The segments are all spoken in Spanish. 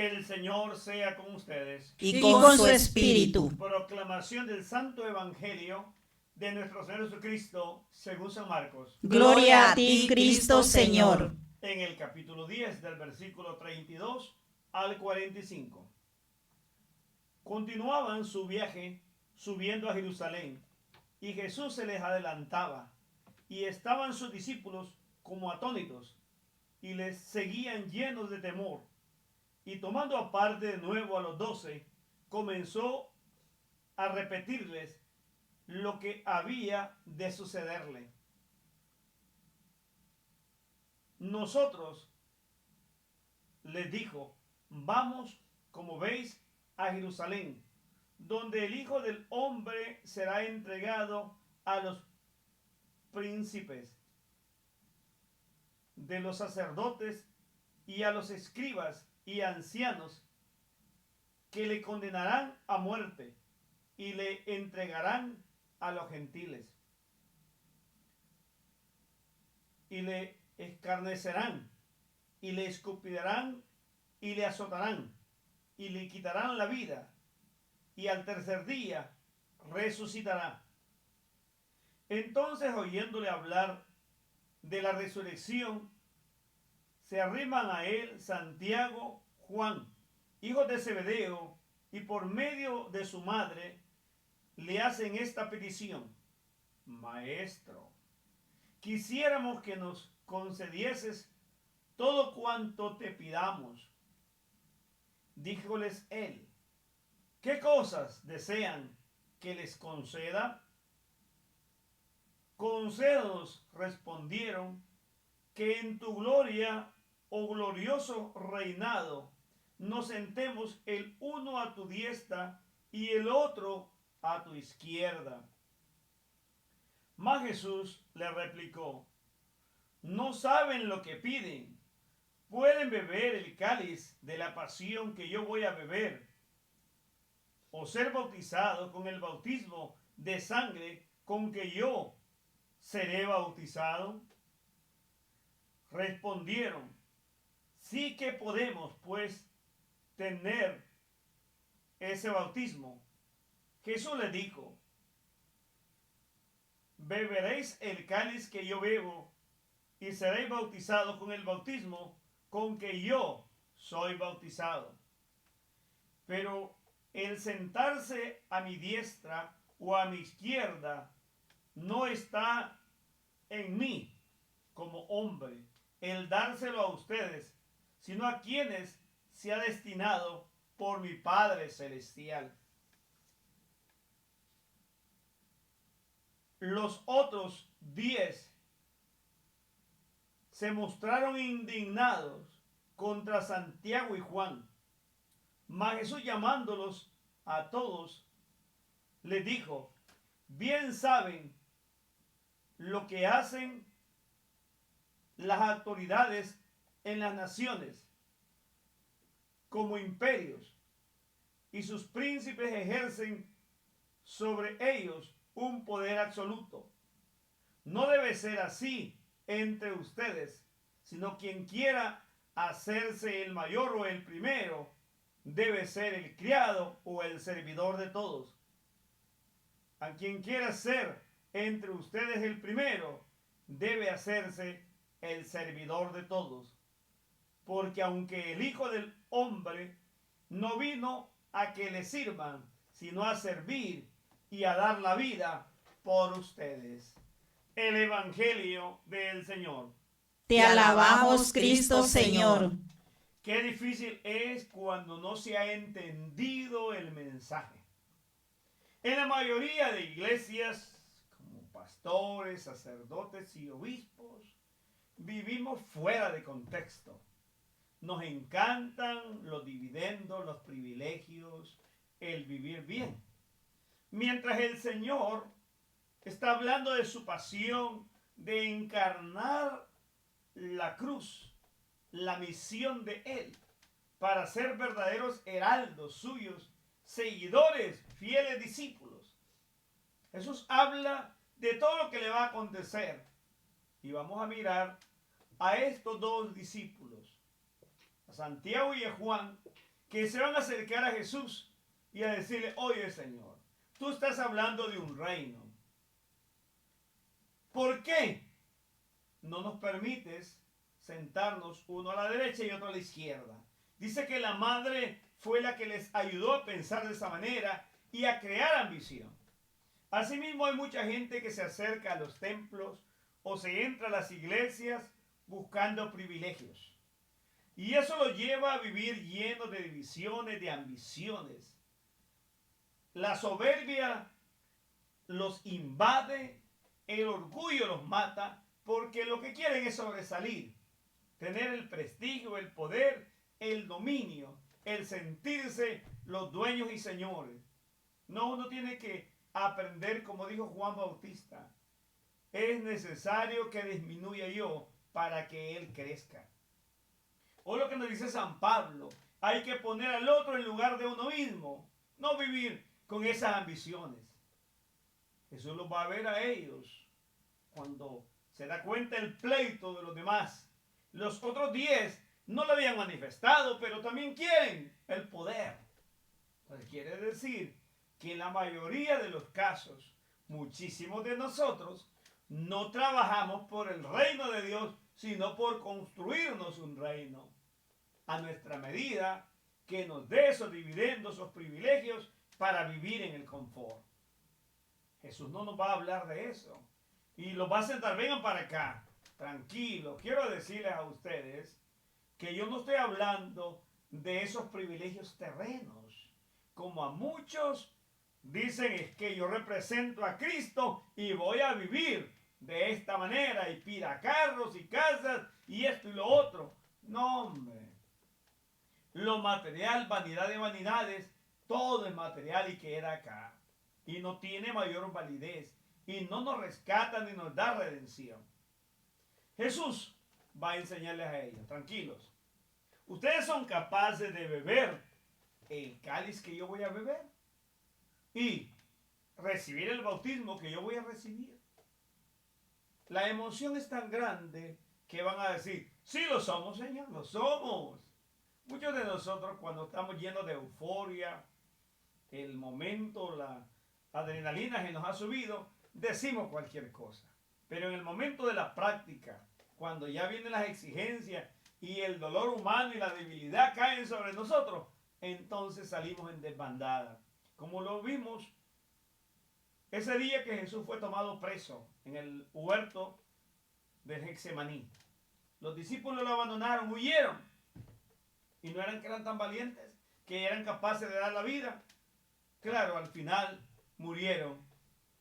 El Señor sea con ustedes. y con su espíritu. Proclamación del Santo Evangelio de nuestro Señor Jesucristo según San Marcos. Gloria a ti, Cristo Señor. En el capítulo 10 del versículo 32 al 45. Continuaban su viaje subiendo a Jerusalén, y Jesús se les adelantaba, y estaban sus discípulos como atónitos, y les seguían llenos de temor. Y tomando aparte de nuevo a los 12, comenzó a repetirles lo que había de sucederle. Nosotros, les dijo, vamos, como veis, a Jerusalén, donde el Hijo del Hombre será entregado a los príncipes de los sacerdotes y a los escribas y ancianos, que le condenarán a muerte y le entregarán a los gentiles, y le escarnecerán y le escupirán y le azotarán y le quitarán la vida, y al tercer día resucitará. Entonces, oyéndole hablar de la resurrección, se arriman a él Santiago, Juan, hijos de Zebedeo, y por medio de su madre le hacen esta petición: Maestro, quisiéramos que nos concedieses todo cuanto te pidamos. Díjoles él: ¿qué cosas desean que les conceda? Concédanos, respondieron, que en tu gloria o glorioso reinado nos sentemos el uno a tu diestra y el otro a tu izquierda. Mas Jesús le replicó: no saben lo que piden. ¿Pueden beber el cáliz de la pasión que yo voy a beber, o ser bautizados con el bautismo de sangre con que yo seré bautizado? Respondieron: sí que podemos, pues, tener ese bautismo. Jesús les dijo: beberéis el cáliz que yo bebo, y seréis bautizados con el bautismo con que yo soy bautizado. Pero el sentarse a mi diestra o a mi izquierda no está en mí como hombre el dárselo a ustedes, sino a quienes se ha destinado por mi Padre Celestial. Los otros 10 se mostraron indignados contra Santiago y Juan. Mas Jesús, llamándolos a todos, les dijo: bien saben lo que hacen las autoridades en las naciones como imperios, y sus príncipes ejercen sobre ellos un poder absoluto. No debe ser así entre ustedes, sino quien quiera hacerse el mayor o el primero, debe ser el criado o el servidor de todos. A quien quiera ser entre ustedes el primero, debe hacerse el servidor de todos. Porque aunque el Hijo del Hombre no vino a que le sirvan, sino a servir y a dar la vida por ustedes. El Evangelio del Señor. Te alabamos, Cristo Señor. Qué difícil es cuando no se ha entendido el mensaje. En la mayoría de iglesias, como pastores, sacerdotes y obispos, vivimos fuera de contexto. Nos encantan los dividendos, los privilegios, el vivir bien. Mientras el Señor está hablando de su pasión, de encarnar la cruz, la misión de Él, para ser verdaderos heraldos suyos, seguidores, fieles discípulos. Jesús habla de todo lo que le va a acontecer. Y vamos a mirar a estos dos discípulos, a Santiago y a Juan, que se van a acercar a Jesús y a decirle, oye Señor, tú estás hablando de un reino. ¿Por qué no nos permites sentarnos uno a la derecha y otro a la izquierda? Dice que la madre fue la que les ayudó a pensar de esa manera y a crear ambición. Asimismo, hay mucha gente que se acerca a los templos o se entra a las iglesias buscando privilegios. Y eso lo lleva a vivir lleno de divisiones, de ambiciones. La soberbia los invade, el orgullo los mata, porque lo que quieren es sobresalir, tener el prestigio, el poder, el dominio, el sentirse los dueños y señores. No, uno tiene que aprender, como dijo Juan Bautista, es necesario que disminuya yo para que él crezca. O lo que nos dice San Pablo, hay que poner al otro en lugar de uno mismo, no vivir con esas ambiciones. Jesús los va a ver a ellos cuando se da cuenta el pleito de los demás. Los otros 10 no lo habían manifestado, pero también quieren el poder. Entonces quiere decir que en la mayoría de los casos, muchísimos de nosotros no trabajamos por el reino de Dios, sino por construirnos un reino a nuestra medida, que nos dé esos dividendos, esos privilegios para vivir en el confort. Jesús no nos va a hablar de eso y los va a sentar, vengan para acá, tranquilos. Quiero decirles a ustedes que yo no estoy hablando de esos privilegios terrenos, como a muchos dicen, es que yo represento a Cristo y voy a vivir de esta manera y pida carros y casas y esto y lo otro. No, hombre. Lo material, vanidad de vanidades, todo es material y queda acá. Y no tiene mayor validez. Y no nos rescata ni nos da redención. Jesús va a enseñarles a ellos, tranquilos. Ustedes son capaces de beber el cáliz que yo voy a beber y recibir el bautismo que yo voy a recibir. La emoción es tan grande que van a decir, sí lo somos, Señor, lo somos. Muchos de nosotros cuando estamos llenos de euforia, el momento, la adrenalina que nos ha subido, decimos cualquier cosa. Pero en el momento de la práctica, cuando ya vienen las exigencias y el dolor humano y la debilidad caen sobre nosotros, entonces salimos en desbandada. Como lo vimos ese día que Jesús fue tomado preso en el huerto del Getsemaní. Los discípulos lo abandonaron, huyeron. Y no eran que eran tan valientes, que eran capaces de dar la vida. Claro, al final murieron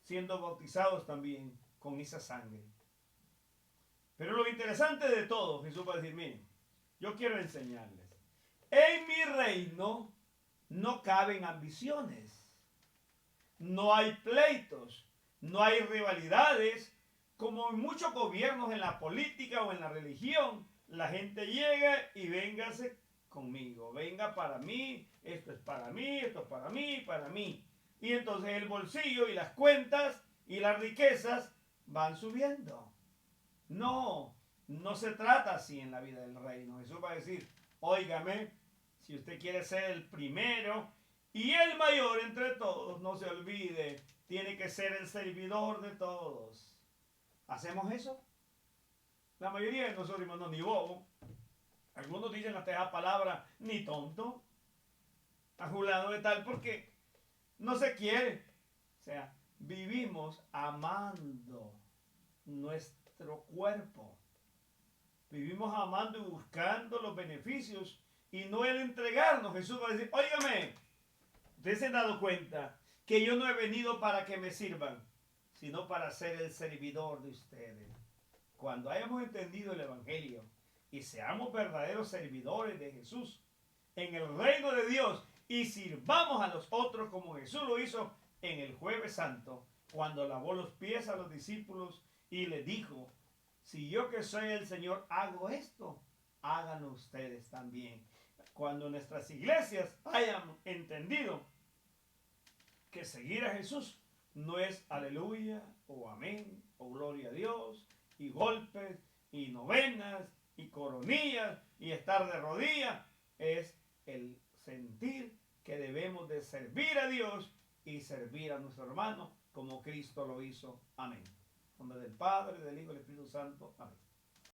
siendo bautizados también con esa sangre. Pero lo interesante de todo, Jesús va a decir, miren, yo quiero enseñarles. En mi reino no caben ambiciones. No hay pleitos, no hay rivalidades, como en muchos gobiernos en la política o en la religión. La gente llega y véngase conmigo, venga para mí, esto es para mí, esto es para mí, para mí. Y entonces el bolsillo y las cuentas y las riquezas van subiendo. No, no se trata así en la vida del reino. Jesús va a decir, óigame, si usted quiere ser el primero y el mayor entre todos, no se olvide, tiene que ser el servidor de todos. ¿Hacemos eso? La mayoría de nosotros decimos, no, ni bobo. Algunos dicen hasta esa palabra, ni tonto, a fulano de tal, porque no se quiere. O sea, vivimos amando nuestro cuerpo. Vivimos amando y buscando los beneficios y no el entregarnos. Jesús va a decir, óigame, ustedes se han dado cuenta que yo no he venido para que me sirvan, sino para ser el servidor de ustedes. Cuando hayamos entendido el Evangelio y seamos verdaderos servidores de Jesús en el reino de Dios y sirvamos a los otros como Jesús lo hizo en el Jueves Santo, cuando lavó los pies a los discípulos y les dijo, si yo que soy el Señor hago esto, háganlo ustedes también. Cuando nuestras iglesias hayan entendido que seguir a Jesús no es aleluya o amén o gloria a Dios y golpes y novenas y coronillas y estar de rodillas, es el de servir a Dios y servir a nuestro hermano como Cristo lo hizo. Amén. En nombre del Padre, del Hijo y del Espíritu Santo. Amén.